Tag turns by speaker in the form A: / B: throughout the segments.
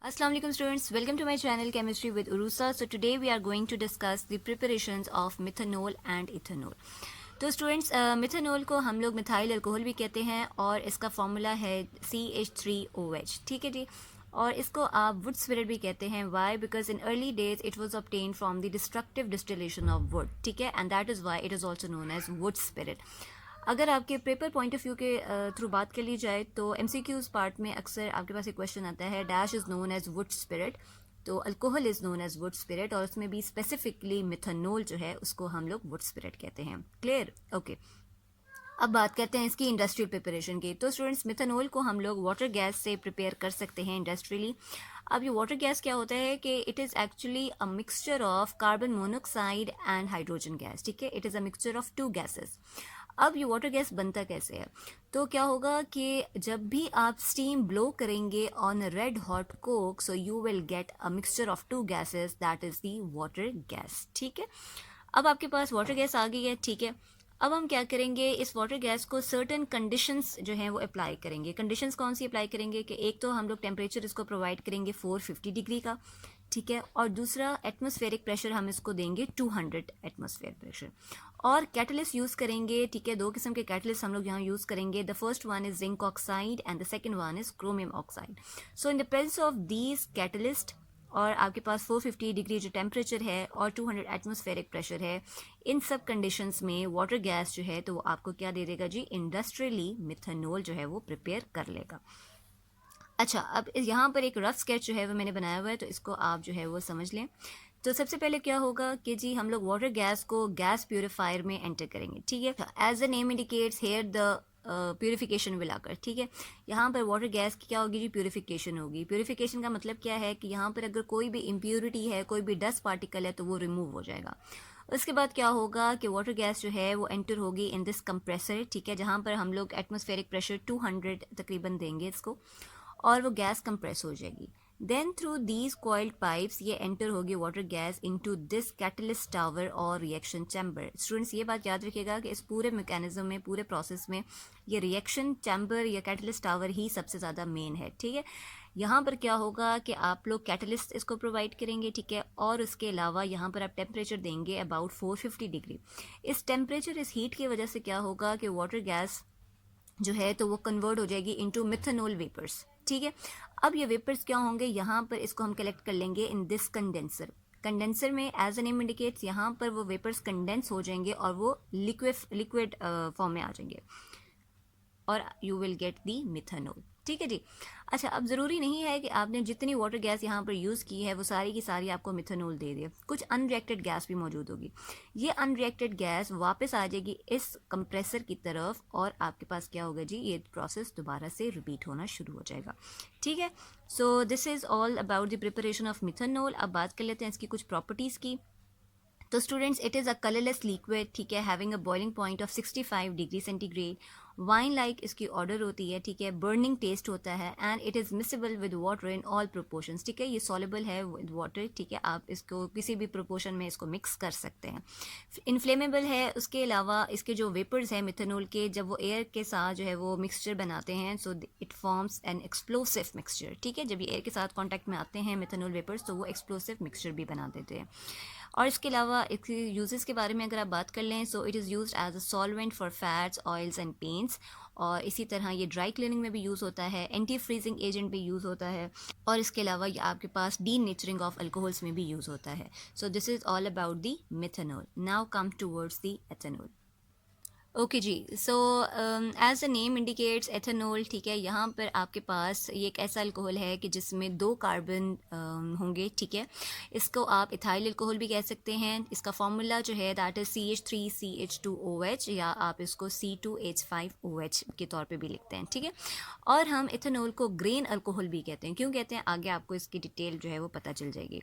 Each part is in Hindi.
A: Assalamu alaikum students, welcome to my channel Chemistry with Urusa. So today we are going to discuss the preparations of methanol and ethanol. तो स्टूडेंट्स मिथेनॉल को हम लोग मिथाइल अल्कोहल भी कहते हैं और इसका फॉर्मूला है CH3OH, ठीक है जी। और इसको आप वुड स्पिरिट भी कहते हैं। Why? Because in early days it was obtain from the destructive distillation of wood, ठीक है, and that is why it is also known as wood spirit. अगर आपके पेपर पॉइंट ऑफ व्यू के थ्रू बात कर ली जाए तो MCQs पार्ट में अक्सर आपके पास एक क्वेश्चन आता है, dash is known as wood spirit, तो alcohol is known as wood spirit, और उसमें भी स्पेसिफिकली मिथेनॉल जो है उसको हम लोग वुड स्पिरिट कहते हैं। क्लियर? ओके। अब बात करते हैं इसकी इंडस्ट्रियल प्रिपरेशन की। तो स्टूडेंट्स, मिथेनॉल को हम लोग वाटर गैस से प्रिपेयर कर सकते हैं इंडस्ट्रियली। अब ये वाटर गैस क्या होता है कि it is actually a mixture of carbon monoxide and hydrogen gas, ठीक है। It is a mixture of two gases. अब ये वाटर गैस बनता कैसे है? तो क्या होगा कि जब भी आप स्टीम ब्लो करेंगे on red hot coke, so you will get a mixture of two gases, that is the water gas, ठीक है। अब आपके पास वाटर गैस आ गई है, ठीक है। अब हम क्या करेंगे, इस वाटर गैस को सर्टेन कंडीशंस जो हैं वो अप्लाई करेंगे। कंडीशंस कौन सी अप्लाई करेंगे कि एक तो हम लोग टेम्परेचर इसको प्रोवाइड करेंगे 450 डिग्री का, ठीक है, और दूसरा एटमॉस्फेरिक प्रेशर हम इसको देंगे 200 एटमॉस्फेयर प्रेशर। और कैटलिस्ट यूज़ करेंगे, ठीक है, दो किस्म के कैटलिस्ट हम लोग यहाँ यूज़ करेंगे। The first one is zinc oxide and the second one is chromium oxide. So in the presence of these catalyst और आपके पास 450 डिग्री जो टेम्परेचर है और 200 एटमॉस्फेरिक प्रेशर है, इन सब कंडीशंस में वाटर गैस जो है तो वो आपको क्या दे देगा जी, इंडस्ट्रियली मिथेनॉल जो है वो प्रिपेयर कर लेगा। अच्छा, अब यहाँ पर एक रफ स्केच जो है वो मैंने बनाया हुआ है, तो इसको आप जो है वो समझ लें। तो सबसे पहले क्या होगा कि जी हम लोग वाटर गैस को गैस प्यूरिफायर में एंटर करेंगे, ठीक है। As the name indicates here the purification will occur, ठीक है। यहाँ पर वाटर गैस की क्या होगी जी, प्यूरिफिकेशन होगी। प्यूरिफिकेशन का मतलब क्या है कि यहाँ पर अगर कोई भी इम्प्योरिटी है, कोई भी डस्ट पार्टिकल है, तो वो रिमूव हो जाएगा। उसके बाद क्या होगा कि वाटर गैस जो है वो एंटर होगी इन दिस कंप्रेसर, ठीक है, जहाँ पर हम लोग एटमॉस्फेरिक प्रेशर 200 तकरीबन देंगे इसको, और वो गैस कंप्रेस हो जाएगी। Then through these coiled pipes ये एंटर होगी water gas into this catalyst tower और रिएक्शन चैम्बर। स्टूडेंट्स, ये बात याद रखिएगा कि इस पूरे मैकेनिज्म में, पूरे प्रोसेस में ये रिएक्शन चैम्बर या कैटलिस्ट टावर ही सबसे ज़्यादा मेन है, ठीक है। यहाँ पर क्या होगा कि आप लोग कैटलिस्ट इसको प्रोवाइड करेंगे, ठीक है, और उसके अलावा यहाँ पर आप टेम्परेचर देंगे अबाउट 450 डिग्री। इस टेम्परेचर, इस हीट की वजह से क्या होगा कि वाटर गैस जो है तो वो कन्वर्ट हो जाएगी इनटू मिथेनॉल वेपर्स, ठीक है। अब ये वेपर्स क्या होंगे, यहाँ पर इसको हम कलेक्ट कर लेंगे इन दिस कंडेंसर। कंडेंसर में एज अ नेम इंडिकेट्स यहाँ पर वो वेपर्स कंडेंस हो जाएंगे और वो लिक्विड फॉर्म में आ जाएंगे और you will get the methanol, ठीक है जी। अच्छा, अब ज़रूरी नहीं है कि आपने जितनी वाटर गैस यहाँ पर यूज़ की है वो सारी की सारी आपको मिथेनॉल दे दे। कुछ अनरिएक्टेड गैस भी मौजूद होगी। ये अनरिएक्टेड गैस वापस आ जाएगी इस कंप्रेसर की तरफ और आपके पास क्या होगा जी, ये प्रोसेस दोबारा से रिपीट होना शुरू हो जाएगा, ठीक है। So this is all about the preparation of methanol. अब बात कर लेते हैं इसकी कुछ प्रॉपर्टीज़ की। तो students, it is a colourless liquid, ठीक है, having a boiling point of 65 degree centigrade. Wine like इसकी ऑर्डर होती है, ठीक है, बर्निंग टेस्ट होता है, and it is miscible with water in all proportions, ठीक है, ये सॉलेबल है विद वाटर, ठीक है, आप इसको किसी भी प्रोपोर्शन में इसको मिक्स कर सकते हैं। इनफ्लेमेबल है। उसके अलावा इसके जो वेपर्स हैं मिथेनॉल के, जब वो एयर के साथ जो है वो मिक्सचर बनाते हैं, so it forms an explosive mixture, ठीक है। जब ये एयर के साथ कॉन्टैक्ट में आते हैं मिथेनॉल वेपर्स, तो वो एक्सप्लोसिव मिक्सचर भी बना देते हैं। और इसके अलावा इसके यूजेस के बारे में अगर आप बात कर लें, so it is used as a solvent for fats, oils and paints, और इसी तरह ये ड्राई क्लीनिंग में भी यूज़ होता है, एंटी फ्रीजिंग एजेंट भी यूज़ होता है, और इसके अलावा ये आपके पास डी नेचरिंग ऑफ अल्कोहल्स में भी यूज़ होता है। So this is all about the methanol. Now come towards the ethanol. Okay जी। So as the name indicates ethanol, ठीक है, यहाँ पर आपके पास ये एक ऐसा अल्कोहल है कि जिसमें 2 कार्बन होंगे, ठीक है। इसको आप इथाइल अल्कोहल भी कह सकते हैं। इसका फार्मूला जो है दैट इज़ CH3CH2OH, या आप इसको C2H5OH के तौर पे भी लिखते हैं, ठीक है। और हम इथेनॉल को ग्रेन अल्कोहल भी कहते हैं। क्यों कहते हैं, आगे आपको इसकी डिटेल जो है वो पता चल जाएगी।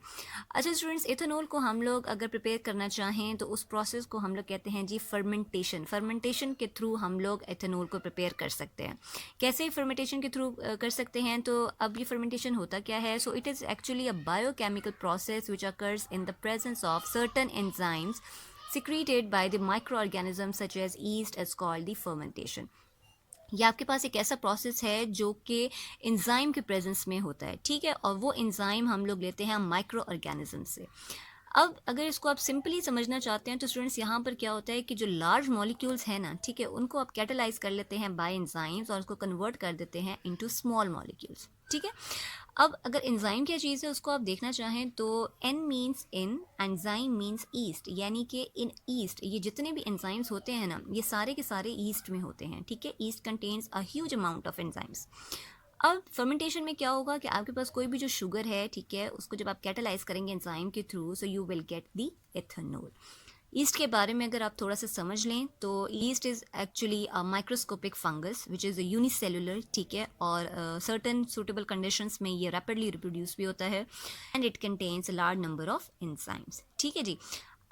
A: अच्छा स्टूडेंट्स, इथेनॉल को हम लोग अगर प्रिपेयर करना चाहें तो उस प्रोसेस को हम लोग कहते हैं जी फर्मेंटेशन। फर्मेंटेशन के थ्रू हम लोग इथेनॉल को प्रिपेयर कर सकते हैं। कैसे फर्मेंटेशन के थ्रू कर सकते हैं, तो अब ये फर्मेंटेशन होता क्या है, सो it is actually a biochemical process which occurs in the presence of certain enzymes secreted by the microorganisms such as yeast is called the fermentation. ये आपके पास एक ऐसा प्रोसेस है जो कि एंजाइम के प्रेजेंस में होता है, ठीक है, और वो एंजाइम हम लोग लेते हैं माइक्रो ऑर्गेनिज्म से। अब अगर इसको आप सिंपली समझना चाहते हैं तो स्टूडेंट्स यहाँ पर क्या होता है कि जो लार्ज मॉलिक्यूल्स हैं ना, ठीक है, उनको आप कैटेलाइज कर लेते हैं बाय एंजाइम्स और उसको कन्वर्ट कर देते हैं इनटू स्मॉल मॉलिक्यूल्स, ठीक है। अब अगर एंजाइम क्या चीज़ है उसको आप देखना चाहें तो en means in, enzyme means yeast, यानी कि इन ईस्ट ये जितने भी एंजाइम्स होते हैं ना, ये सारे के सारे ईस्ट में होते हैं, ठीक है। East contains a huge amount of enzymes. अब फर्मेंटेशन में क्या होगा कि आपके पास कोई भी जो शुगर है, ठीक है, उसको जब आप कैटेलाइज करेंगे एंजाइम के through, so you will get the ethanol. East के बारे में अगर आप थोड़ा सा समझ लें तो east is actually a microscopic fungus which is unicellular, ठीक है, और सर्टन सूटेबल कंडीशंस में ये रैपिडली रिप्रोड्यूस भी होता है and it contains large number of enzymes, ठीक है जी।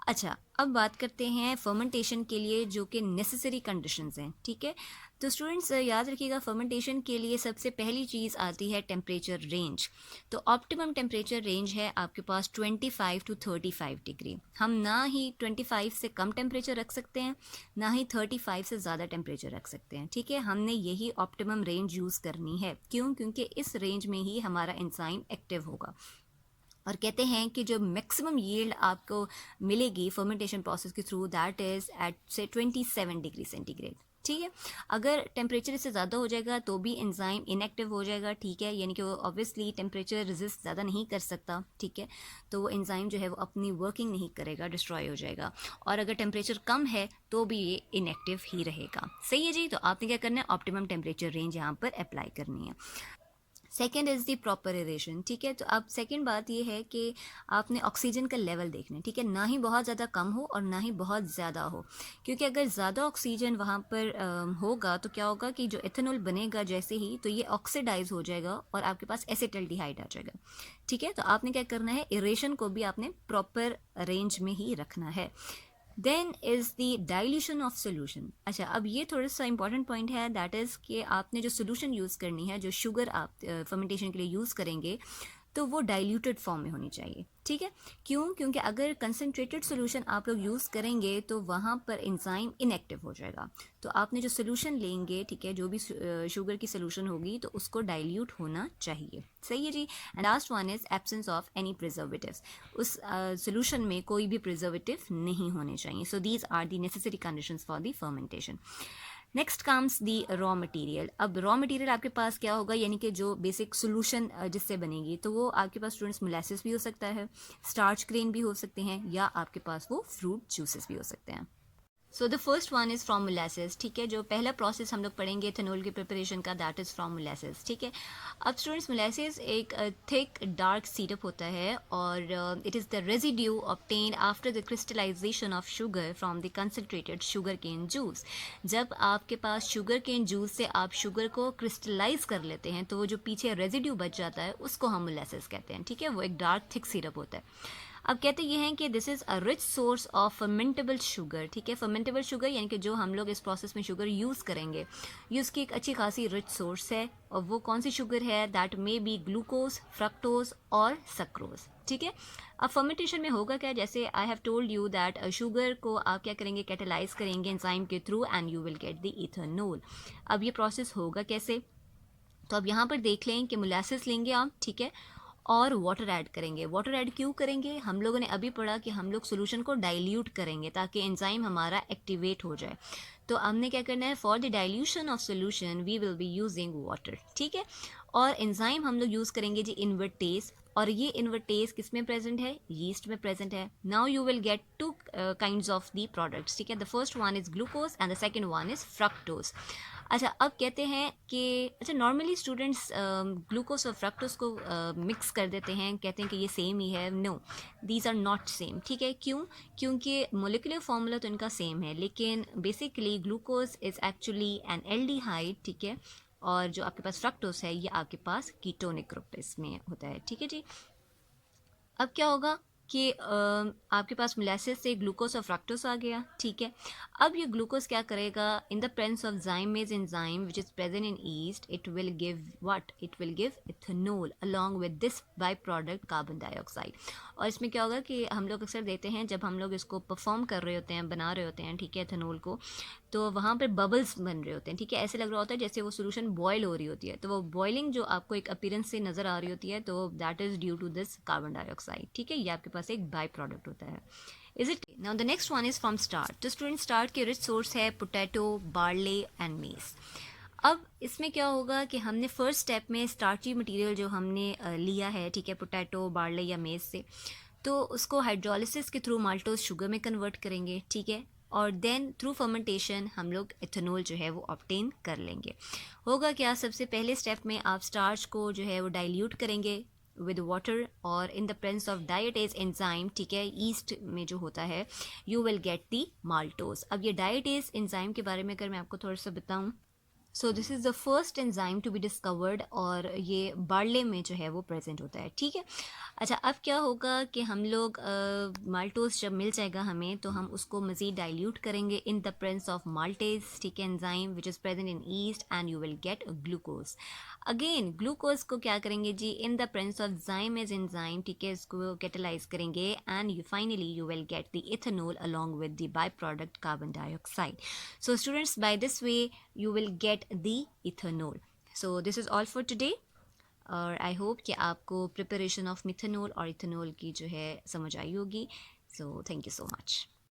A: अच्छा, अब बात करते हैं फर्मेंटेशन के लिए जो कि नेसेसरी कंडीशंस हैं, ठीक है। तो स्टूडेंट्स याद रखिएगा, फर्मेंटेशन के लिए सबसे पहली चीज़ आती है टेम्परेचर रेंज। तो ऑप्टिमम टेम्परेचर रेंज है आपके पास 25 टू 35 डिग्री। हम ना ही 25 से कम टेम्परेचर रख सकते हैं, ना ही 35 से ज़्यादा टेम्परेचर रख सकते हैं, ठीक है। हमने यही ऑप्टिमम रेंज यूज़ करनी है। क्यों? क्योंकि इस रेंज में ही हमारा एंजाइम एक्टिव होगा। और कहते हैं कि जो मैक्सिमम यील्ड आपको मिलेगी फर्मेंटेशन प्रोसेस के थ्रू, दैट इज़ एट से 27 डिग्री सेंटीग्रेड, ठीक है। अगर टेम्परेचर इससे ज़्यादा हो जाएगा तो भी एंजाइम इनएक्टिव हो जाएगा, ठीक है, यानी कि वो ऑब्वियसली टेम्परेचर रेजिस्ट ज़्यादा नहीं कर सकता, ठीक है। तो वो एंजाइम जो है वो अपनी वर्किंग नहीं करेगा, डिस्ट्रॉय हो जाएगा। और अगर टेम्परेचर कम है तो भी ये इनएक्टिव ही रहेगा। सही है जी। तो आपने क्या करना है, ऑप्टिमम टेम्परेचर रेंज यहाँ पर अप्लाई करनी है। Second is the proper aeration, ठीक है। तो अब सेकेंड बात ये है कि आपने ऑक्सीजन का लेवल देखना है, ठीक है, ना ही बहुत ज़्यादा कम हो और ना ही बहुत ज़्यादा हो। क्योंकि अगर ज़्यादा ऑक्सीजन वहाँ पर होगा तो क्या होगा कि जो एथेनॉल बनेगा जैसे ही, तो ये ऑक्सीडाइज हो जाएगा और आपके पास एसिटल्डिहाइड आ जाएगा, ठीक है। तो आपने क्या करना है, एरेशन को भी आपने प्रॉपर रेंज में ही रखना है। Then is the dilution of solution. अच्छा, अब ये थोड़ा सा इंपॉर्टेंट पॉइंट है, दैट इज़ कि आपने जो सोल्यूशन यूज़ करनी है, जो शुगर आप फर्मेंटेशन के लिए यूज़ करेंगे, तो वो डाइल्यूटेड फॉर्म में होनी चाहिए, ठीक है। क्यों? क्योंकि अगर कंसनट्रेटेड सोल्यूशन आप लोग यूज़ करेंगे तो वहाँ पर एंजाइम इनएक्टिव हो जाएगा। तो आपने जो सोल्यूशन लेंगे, ठीक है, जो भी शुगर की सोल्यूशन होगी तो उसको डाइल्यूट होना चाहिए। सही है जी। And last one is absence of any preservatives. उस सोल्यूशन में कोई भी प्रिजर्वेटिव नहीं होने चाहिए। So these are the necessary conditions for the fermentation. Next comes the raw material. अब रॉ मटेरियल आपके पास क्या होगा, यानी कि जो बेसिक सोल्यूशन जिससे बनेगी, तो वो आपके पास स्टूडेंट्स मोलासेस भी हो सकता है, स्टार्च ग्रेन भी हो सकते हैं, या आपके पास वो फ्रूट जूसेस भी हो सकते हैं। So the first one is from molasses, ठीक है। जो पहला प्रोसेस हम लोग पढ़ेंगे एथेनॉल की प्रिपरेशन का, दैट इज़ फ्रॉम मोलासेस, ठीक है। अब स्टूडेंट्स, मोलासेस एक थिक डार्क सिरप होता है और it is the residue obtained after the crystallization of sugar from the concentrated sugar cane juice. जब आपके पास शुगर केन जूस से आप शुगर को क्रिस्टलाइज कर लेते हैं तो वो जो पीछे रेजिड्यू बच जाता है उसको हम मोलासेस कहते हैं, ठीक है। वो एक डार्क थिक सिरप होता है। अब कहते ये हैं कि this is a rich source of fermentable sugar, ठीक है। फर्मेंटेबल शुगर यानी कि जो हम लोग इस प्रोसेस में शुगर यूज़ करेंगे, ये उसकी एक अच्छी खासी रिच सोर्स है। और वो कौन सी शुगर है, that may be glucose, fructose और सक्रोज, ठीक है। अब फर्मेंटेशन में होगा क्या, जैसे I have told you that sugar को आप क्या करेंगे, कैटेलाइज करेंगे एंजाइम के through and you will get the ethanol. अब ये प्रोसेस होगा कैसे, तो अब यहाँ पर देख लें कि मोलासेस लेंगे आप, ठीक है, और वाटर ऐड करेंगे। वाटर ऐड क्यों करेंगे, हम लोगों ने अभी पढ़ा कि हम लोग सोल्यूशन को डाइल्यूट करेंगे ताकि एंजाइम हमारा एक्टिवेट हो जाए। तो हमने क्या करना है, for the dilution of solution we will be using water, ठीक है। और एंजाइम हम लोग यूज़ करेंगे जी इन्वर्टेज, और ये इन्वर्टेज किस में प्रेजेंट है, यीस्ट में प्रेजेंट है। Now you will gate two kinds of the products, ठीक है। The first one is glucose and the second one is fructose. अच्छा, अब कहते हैं कि अच्छा, नॉर्मली स्टूडेंट्स ग्लूकोज और फ्रक्टोज को मिक्स कर देते हैं, कहते हैं कि ये सेम ही है। No, these are not same, ठीक है। क्यों? क्योंकि मोलिकुलर फार्मूला तो इनका सेम है, लेकिन basically glucose is actually an aldehyde, ठीक है, और जो आपके पास फ्रक्टोज है ये आपके पास कीटोनिक ग्रुप इसमें होता है, ठीक है जी। अब क्या होगा, कि आपके पास मोलेसिस से ग्लूकोज और फ्रक्टोज आ गया, ठीक है। अब ये ग्लूकोज क्या करेगा, इन the presence of zymes enzyme which is present in east, it will give what, it will give ethanol along with this by product carbon dioxide. और इसमें क्या होगा कि हम लोग अक्सर देते हैं जब हम लोग इसको परफॉर्म कर रहे होते हैं, बना रहे होते हैं, ठीक है, इथेनॉल को, तो वहाँ पर बबल्स बन रहे होते हैं, ठीक है। ऐसे लग रहा होता है जैसे वो सोल्यूशन बॉयल हो रही होती है, तो वो बॉइलिंग जो आपको एक अपीयरेंस से नज़र आ रही होती है, तो that is due to this carbon dioxide, ठीक है। ये आपके पास एक बाई प्रोडक्ट होता है। Is it now the next one is from start. तो स्टूडेंट स्टार्ट के रिच सोर्स है पोटैटो, बार्ले एंड मेस। अब इसमें क्या होगा कि हमने फर्स्ट स्टेप में स्टार्ची मटेरियल जो हमने लिया है, ठीक है, पोटैटो, बार्ले या मेस से, तो उसको हाइड्रोलिसिस के थ्रू माल्टोज शुगर में कन्वर्ट करेंगे, ठीक है। और देन थ्रू फर्मेंटेशन हम लोग इथेनॉल जो है वो ऑब्टेन कर लेंगे। होगा क्या, सबसे पहले स्टेप में आप स्टार्च को जो है वो डाइल्यूट करेंगे विद वाटर और in the presence of diastase enzyme, ठीक है, ईस्ट में जो होता है, you will get the maltose. अब ये डायटेज एंजाइम के बारे में अगर मैं आपको थोड़ा सा बताऊँ, so this is the first enzyme to be discovered, और ये बार्ले में जो है वो प्रेजेंट होता है, ठीक है। अच्छा, अब क्या होगा कि हम लोग माल्टोज जब मिल जाएगा हमें, तो हम उसको मज़ीद डाइल्यूट करेंगे in the presence of maltase, ठीक है, enzyme which is present in yeast, and you will get glucose. Again glucose को क्या करेंगे जी, in the presence of zymes enzyme, ठीक है, इसको कैटेलाइज करेंगे, and you finally you will get the ethanol along with the by product carbon dioxide. So students, by this way you will get the ethanol. So this is all for today, और आई होप कि आपको प्रिपरेशन ऑफ मिथेनॉल और इथेनॉल की जो है समझ आई होगी। So thank you so much.